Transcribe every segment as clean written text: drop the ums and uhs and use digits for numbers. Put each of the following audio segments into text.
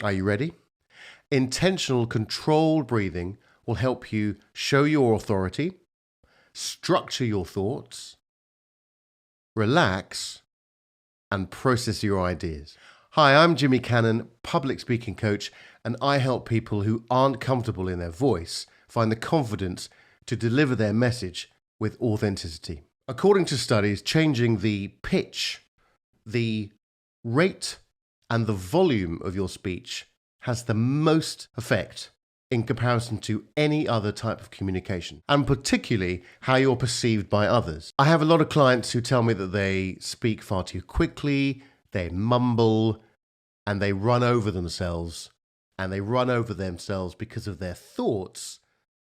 Are you ready? Intentional, controlled breathing will help you show your authority, structure your thoughts, relax, and process your ideas. Hi, I'm Jimmy Cannon, public speaking coach, and I help people who aren't comfortable in their voice find the confidence to deliver their message with authenticity. According to studies, changing the pitch, the rate, and the volume of your speech has the most effect in comparison to any other type of communication, and particularly how you're perceived by others. I have a lot of clients who tell me that they speak far too quickly, they mumble, and they run over themselves, because of their thoughts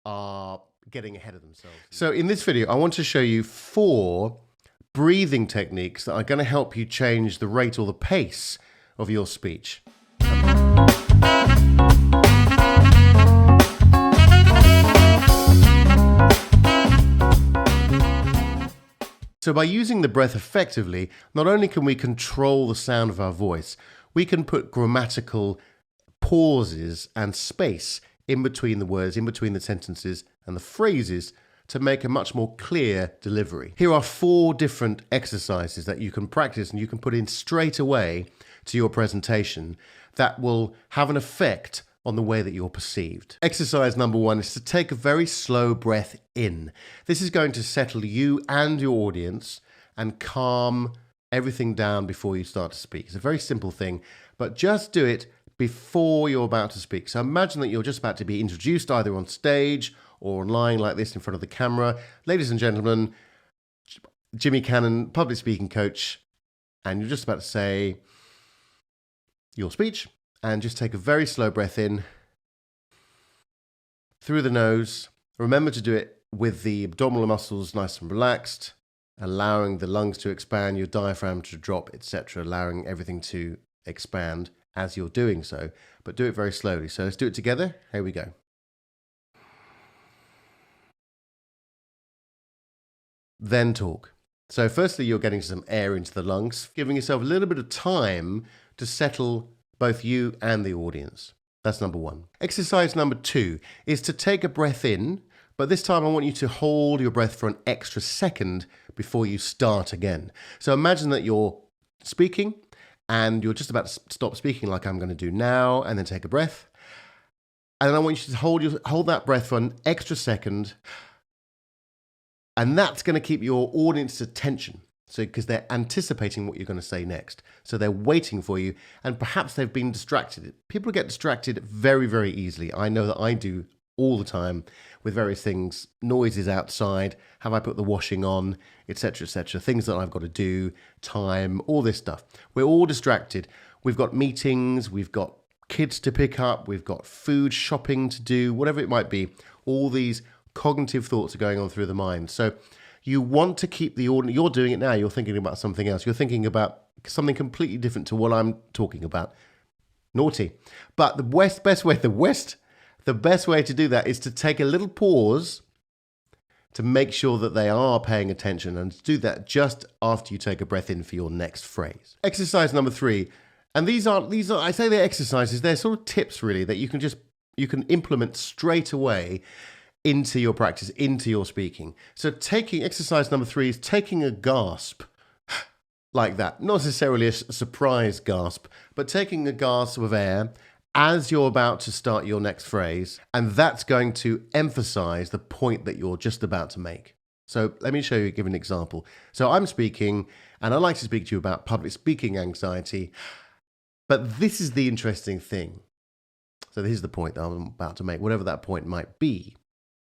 are getting ahead of themselves. So in this video, I want to show you 4 breathing techniques that are going to help you change the rate or the pace of your speech. So by using the breath effectively, not only can we control the sound of our voice, we can put grammatical pauses and space in between the words, in between the sentences and the phrases to make a much more clear delivery. Here are 4 different exercises that you can practice and you can put in straight away to your presentation that will have an effect on the way that you're perceived. Exercise number 1 is to take a very slow breath in. This is going to settle you and your audience and calm everything down before you start to speak. It's a very simple thing, but just do it before you're about to speak. So imagine that you're just about to be introduced either on stage or lying like this in front of the camera. Ladies and gentlemen, Jimmy Cannon, public speaking coach, and you're just about to say your speech. And just take a very slow breath in through the nose. Remember to do it with the abdominal muscles nice and relaxed, allowing the lungs to expand, your diaphragm to drop, etc., allowing everything to expand as you're doing so, but do it very slowly. So let's do it together. Here we go. Then talk. So firstly, you're getting some air into the lungs, giving yourself a little bit of time to settle both you and the audience. That's number 1. Exercise number 2 is to take a breath in, but this time I want you to hold your breath for an extra second before you start again. So imagine that you're speaking and you're just about to stop speaking like I'm going to do now, and then take a breath. And then I want you to hold that breath for an extra second, and that's going to keep your audience's attention. So, because they're anticipating what you're going to say next. So they're waiting for you, and perhaps they've been distracted. People get distracted very, very easily. I know that I do all the time with various things, noises outside, have I put the washing on, etc., things that I've got to do, time, all this stuff. We're all distracted. We've got meetings, we've got kids to pick up, we've got food shopping to do, whatever it might be. All these cognitive thoughts are going on through the mind. So you want to keep the audience. You're doing it now. You're thinking about something else. You're thinking about something completely different to what I'm talking about. Naughty. But the best way to do that is to take a little pause to make sure that they are paying attention, and to do that just after you take a breath in for your next phrase. Exercise number 3, and these are I say they're exercises. They're sort of tips really that you can implement straight away into your practice, into your speaking. So exercise number 3 is taking a gasp like that. Not necessarily a surprise gasp, but taking a gasp of air as you're about to start your next phrase. And that's going to emphasize the point that you're just about to make. So let me give an example. So I'm speaking, and I'd like to speak to you about public speaking anxiety. But this is the interesting thing. So this is the point that I'm about to make, whatever that point might be.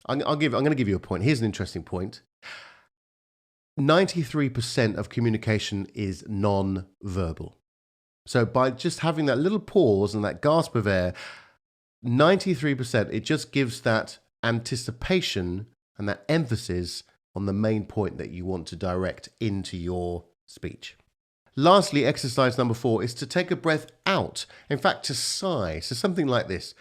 I'm going to give you a point. Here's an interesting point. 93% of communication is non-verbal. So by just having that little pause and that gasp of air, 93%, it just gives that anticipation and that emphasis on the main point that you want to direct into your speech. Lastly, exercise number 4 is to take a breath out. In fact, to sigh. So something like this.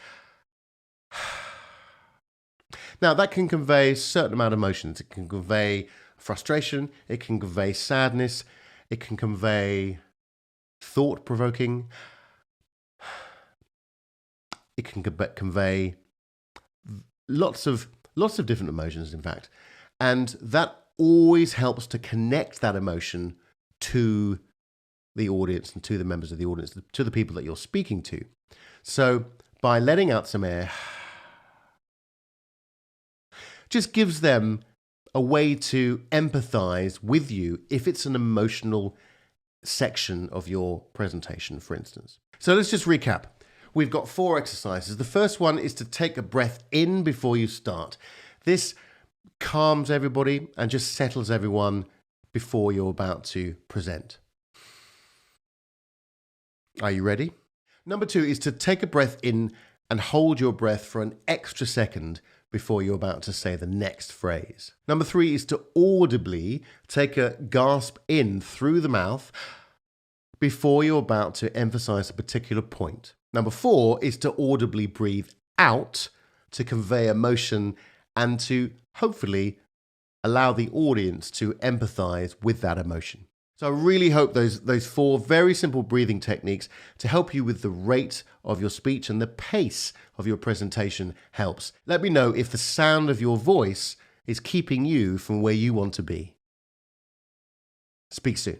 Now, that can convey a certain amount of emotions. It can convey frustration. It can convey sadness. It can convey thought-provoking. It can convey lots of different emotions, in fact. And that always helps to connect that emotion to the audience and to the members of the audience, to the people that you're speaking to. So by letting out some air, just gives them a way to empathize with you if it's an emotional section of your presentation, for instance. So let's just recap. We've got 4 exercises. The first one is to take a breath in before you start. This calms everybody and just settles everyone before you're about to present. Are you ready? Number 2 is to take a breath in and hold your breath for an extra second before you're about to say the next phrase. Number 3 is to audibly take a gasp in through the mouth before you're about to emphasize a particular point. Number 4 is to audibly breathe out to convey emotion and to hopefully allow the audience to empathize with that emotion. So I really hope those 4 very simple breathing techniques to help you with the rate of your speech and the pace of your presentation helps. Let me know if the sound of your voice is keeping you from where you want to be. Speak soon.